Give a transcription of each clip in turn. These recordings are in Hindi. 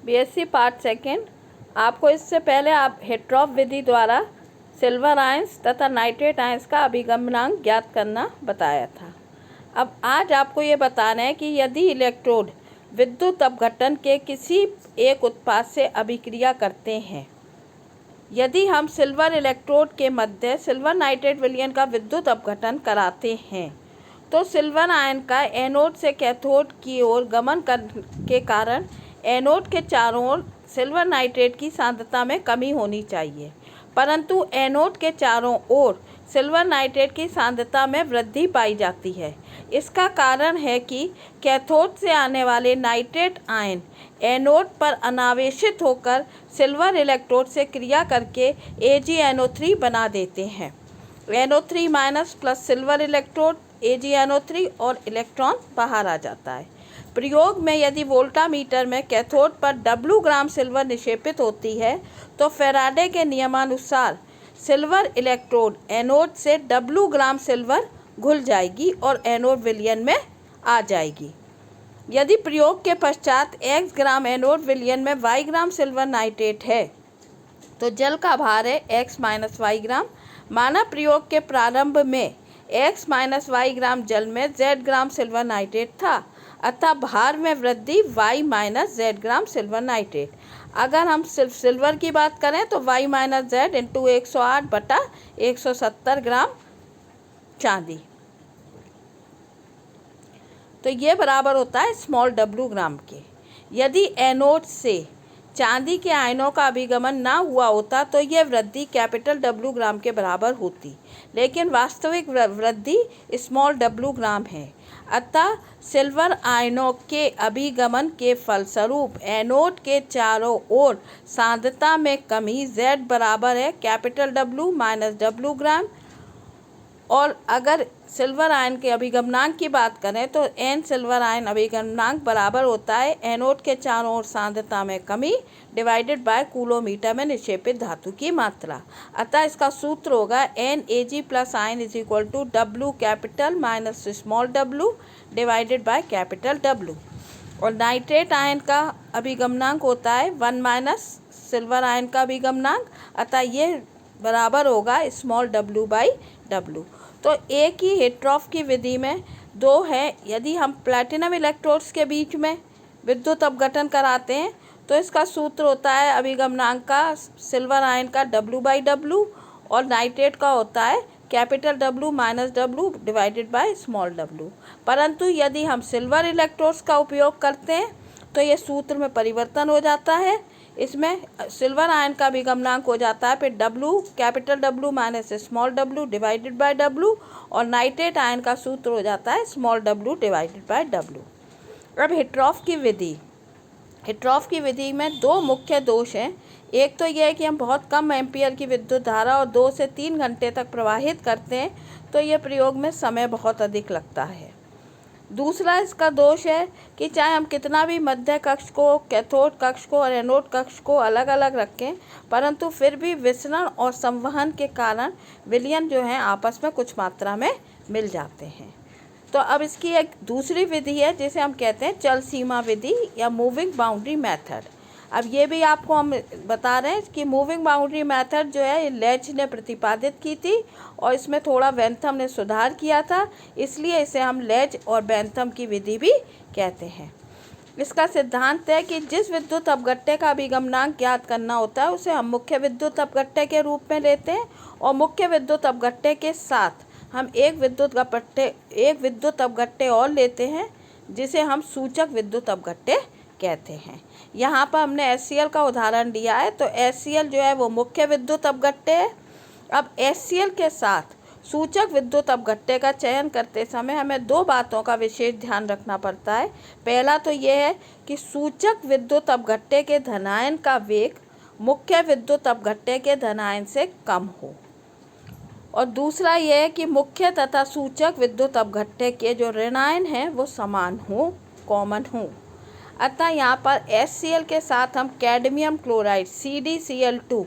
BSc part second. आपको इससे पहले आप हिट्रॉफ विधि द्वारा सिल्वर आयंस तथा नाइट्रेट आयंस का अभिगमनांक ज्ञात करना बताया था। अब आज आपको ये बताना है कि यदि इलेक्ट्रोड विद्युत अपघटन के किसी एक उत्पाद से अभिक्रिया करते हैं, यदि हम सिल्वर इलेक्ट्रोड के मध्य सिल्वर नाइट्रेट विलयन का विद्युत अपघटन कराते हैं तो सिल्वर आयन का एनोड से कैथोड की ओर गमन के कारण एनोड के चारों ओर सिल्वर नाइट्रेट की सांद्रता में कमी होनी चाहिए, परंतु एनोड के चारों ओर सिल्वर नाइट्रेट की सांद्रता में वृद्धि पाई जाती है। इसका कारण है कि कैथोड से आने वाले नाइट्रेट आयन एनोड पर अनावेशित होकर सिल्वर इलेक्ट्रोड से क्रिया करके AgNO3 बना देते हैं। NO3 minus plus silver electrode AgNO3 और इलेक्ट्रॉन बाहर आ जाता है। प्रयोग में यदि वोल्टामीटर में कैथोड पर W ग्राम सिल्वर निक्षेपित होती है तो फैराडे के नियमानुसार सिल्वर इलेक्ट्रोड एनोड से W ग्राम सिल्वर घुल जाएगी और एनोड विलयन में आ जाएगी। यदि प्रयोग के पश्चात X ग्राम एनोड विलयन में Y ग्राम सिल्वर नाइट्रेट है तो जल का भार है X माइनस Y ग्राम। माना प्रयोग के प्रारंभ में X माइनस Y ग्राम जल में Z ग्राम सिल्वर नाइट्रेट था, अतः भार में वृद्धि Y माइनस Z ग्राम सिल्वर नाइट्रेट। अगर हम सिर्फ सिल्वर की बात करें तो Y माइनस Z इंटू 108/170 ग्राम चांदी, तो ये बराबर होता है स्मॉल W ग्राम के। यदि एनोड से चांदी के आयनों का अभिगमन ना हुआ होता तो यह वृद्धि कैपिटल W ग्राम के बराबर होती, लेकिन वास्तविक वृद्धि स्मॉल W ग्राम है। अतः सिल्वर आयनों के अभिगमन के फलस्वरूप एनोड के चारों ओर सांद्रता में कमी Z बराबर है कैपिटल W माइनस W ग्राम। और अगर सिल्वर आयन के अभिगमनांक की बात करें तो N सिल्वर आयन अभिगमनांक बराबर होता है एनोड के चारों ओर सांद्रता में कमी डिवाइडेड बाय कूलोमीटर में निक्षेपित धातु की मात्रा। अतः इसका सूत्र होगा NAg plus ion is equal to W capital minus small w divided by capital W। और नाइट्रेट आयन का अभिगमनांक होता है 1 माइनस सिल्वर आयन का अभिगमनांक, अतः ये बराबर होगा स्मॉल w बाई W। तो एक ही हिट्रॉफ की विधि में दो है। यदि हम प्लैटिनम इलेक्ट्रोड्स के बीच में विद्युत अपघटन कराते हैं तो इसका सूत्र होता है अभिगमनांक का सिल्वर आयन का W बाई W और नाइट्रेट का होता है capital W minus W divided by small w। परंतु यदि हम सिल्वर इलेक्ट्रोड्स का उपयोग करते हैं तो ये सूत्र में परिवर्तन हो जाता है। इसमें सिल्वर आयन का अभिगमनांक हो जाता है फिर W capital W minus small w divided bye W और नाइट्रेट आयन का सूत्र हो जाता है small w divided bye W। अब हिट्रॉफ की विधि में दो मुख्य दोष हैं। एक तो यह है कि हम बहुत कम एम्पियर की विद्युत धारा और 2 से 3 घंटे तक प्रवाहित करते हैं, तो यह प्रयोग में समय बहुत अधिक लगता है। दूसरा इसका दोष है कि चाहे हम कितना भी मध्य कक्ष को, कैथोड कक्ष को और एनोड कक्ष को अलग अलग रखें, परंतु फिर भी विसरण और संवहन के कारण विलयन जो हैं आपस में कुछ मात्रा में मिल जाते हैं। तो अब इसकी एक दूसरी विधि है जिसे हम कहते हैं चल सीमा विधि या मूविंग बाउंड्री मेथड। अब ये भी आपको हम बता रहे हैं कि मूविंग बाउंड्री मेथड जो है लेच ने प्रतिपादित की थी और इसमें थोड़ा बेंथम ने सुधार किया था, इसलिए इसे हम लेच और बेंथम की विधि भी कहते हैं। इसका सिद्धांत है कि जिस विद्युत अपघट्य का अभिगमनांक ज्ञात करना होता है उसे हम मुख्य विद्युत अपघट्य के रूप में लेते हैं और मुख्य विद्युत अपघट्य के साथ हम एक विद्युत अपघट्य और लेते हैं जिसे हम सूचक विद्युत अपघट्य कहते हैं। यहाँ पर हमने HCl का उदाहरण दिया है, तो HCl जो है वो मुख्य विद्युत अपघट्य है। अब HCl के साथ सूचक विद्युत अपघट्य का चयन करते समय हमें दो बातों का विशेष ध्यान रखना पड़ता है। पहला तो यह है कि सूचक विद्युत अपघट्य के धनायन का वेग मुख्य विद्युत अपघट्य के धनायन से कम हो, और दूसरा यह है कि मुख्य तथा सूचक विद्युत अपघट्य के जो ऋणायन हैं वो समान हो, कॉमन हो। अतः यहाँ पर HCl के साथ हम कैडमियम क्लोराइड CdCl2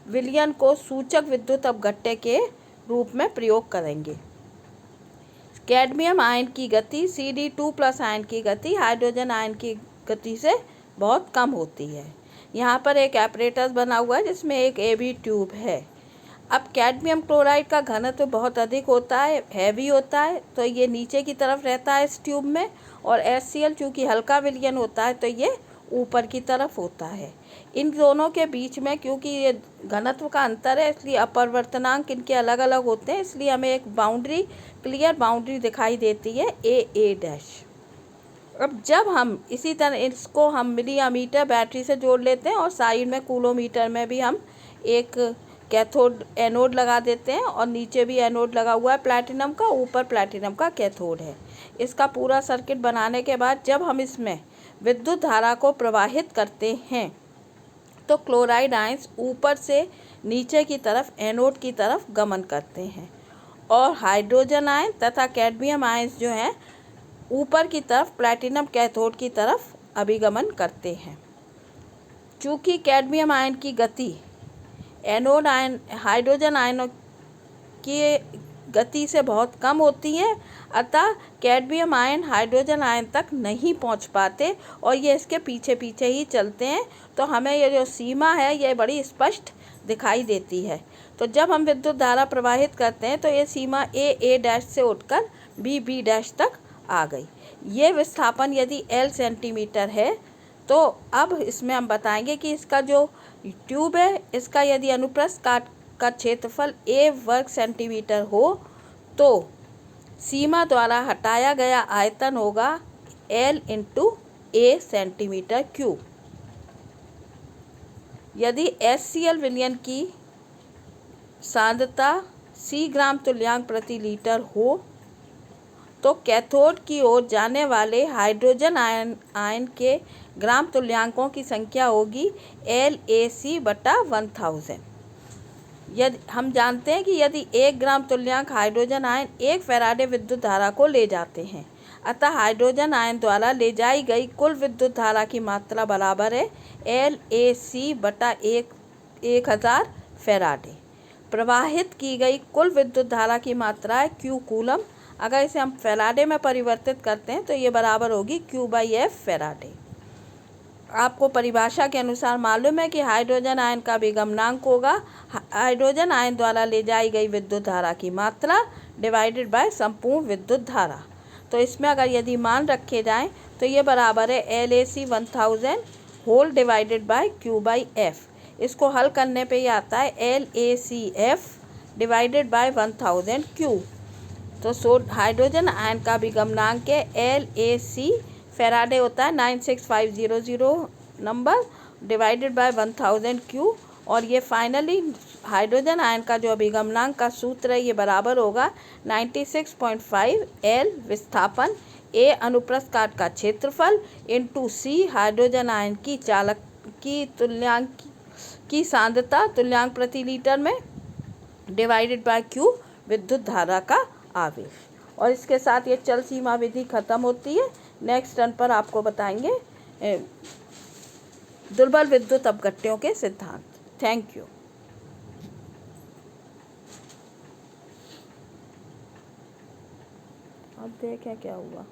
विलयन को सूचक विद्युत अपघट्य के रूप में प्रयोग करेंगे। कैडमियम आयन की गति Cd2 प्लस आयन की गति हाइड्रोजन आयन की गति से बहुत कम होती है। यहाँ पर एक एपरेटस बना हुआ है जिसमें एक AB ट्यूब है। अब कैडमियम क्लोराइड का घनत्व तो बहुत अधिक होता है, हैवी होता है, तो ये नीचे की तरफ रहता है इस ट्यूब में, और HCl चूँकि हल्का विलयन होता है तो ये ऊपर की तरफ होता है। इन दोनों के बीच में क्योंकि ये घनत्व का अंतर है इसलिए अपवर्तनांक इनके अलग अलग होते हैं, इसलिए हमें एक बाउंड्री, क्लियर बाउंड्री दिखाई देती है AA'। अब जब हम इसी तरह इसको हम मिलीमीटर बैटरी से जोड़ लेते हैं और साइड में कूलोमीटर में भी हम एक कैथोड एनोड लगा देते हैं, और नीचे भी एनोड लगा हुआ है प्लैटिनम का, ऊपर प्लैटिनम का कैथोड है। इसका पूरा सर्किट बनाने के बाद जब हम इसमें विद्युत धारा को प्रवाहित करते हैं तो क्लोराइड आयंस ऊपर से नीचे की तरफ एनोड की तरफ गमन करते हैं, और हाइड्रोजन आयन तथा कैडमियम आयंस जो हैं ऊपर की तरफ प्लैटिनम कैथोड की तरफ अभिगमन करते हैं। चूँकि कैडमियम आयन की गति एनोड आयन हाइड्रोजन आयनों की गति से बहुत कम होती है, अतः कैडमियम आयन हाइड्रोजन आयन तक नहीं पहुंच पाते और ये इसके पीछे पीछे ही चलते हैं। तो हमें ये जो सीमा है ये बड़ी स्पष्ट दिखाई देती है। तो जब हम विद्युत धारा प्रवाहित करते हैं तो ये सीमा AA' से उठकर BB' तक आ गई। ये विस्थापन यदि L सेंटीमीटर है तो अब इसमें हम बताएंगे कि इसका जो ट्यूब है इसका यदि अनुप्रस्थ काट का क्षेत्रफल A वर्ग सेंटीमीटर हो तो सीमा द्वारा हटाया गया आयतन होगा L × A सेंटीमीटर क्यूब। यदि HCl विलयन की सांद्रता C ग्राम तुल्यांक प्रति लीटर हो तो कैथोड की ओर जाने वाले हाइड्रोजन आयन के ग्राम तुल्यांकों की संख्या होगी LAC/1000। यदि हम जानते हैं कि यदि 1 ग्राम तुल्यांक हाइड्रोजन आयन 1 फैराडे विद्युत धारा को ले जाते हैं, अतः हाइड्रोजन आयन द्वारा ले जाई गई कुल विद्युत धारा की मात्रा बराबर है LAC/1000 फैराडे। प्रवाहित की गई कुल विद्युत धारा की मात्रा है Q कूलम। अगर इसे हम फैराडे में परिवर्तित करते हैं तो ये बराबर होगी Q/F फैराडे। आपको परिभाषा के अनुसार मालूम है कि हाइड्रोजन आयन का विगमनांक होगा हाइड्रोजन आयन द्वारा ले जाई गई विद्युत धारा की मात्रा डिवाइडेड बाय संपूर्ण विद्युत धारा। तो इसमें अगर यदि मान रखे जाएं तो ये बराबर है LAC/1000 whole divided by Q/F। इसको हल करने पे ये आता है LACF डिवाइडेड बाय 1000 Q। तो हाइड्रोजन आयन का विगमनांक है LAC फैराडे होता है 96500 नंबर डिवाइडेड बाय 1000 Q, और ये फाइनली हाइड्रोजन आयन का जो अभिगमनांक का सूत्र है ये बराबर होगा 96.5 L विस्थापन A अनुप्रस्थ काट का क्षेत्रफल इंटू C हाइड्रोजन आयन की चालक की तुल्यांक की सांद्रता तुल्यांक प्रति लीटर में डिवाइडेड बाय Q विद्युत धारा का आवेश। और इसके साथ ये चल सीमा विधि खत्म होती है। नेक्स्ट टर्न पर आपको बताएंगे दुर्बल विद्युत अपघट्यों के सिद्धांत। Thank you. अब देखें क्या हुआ।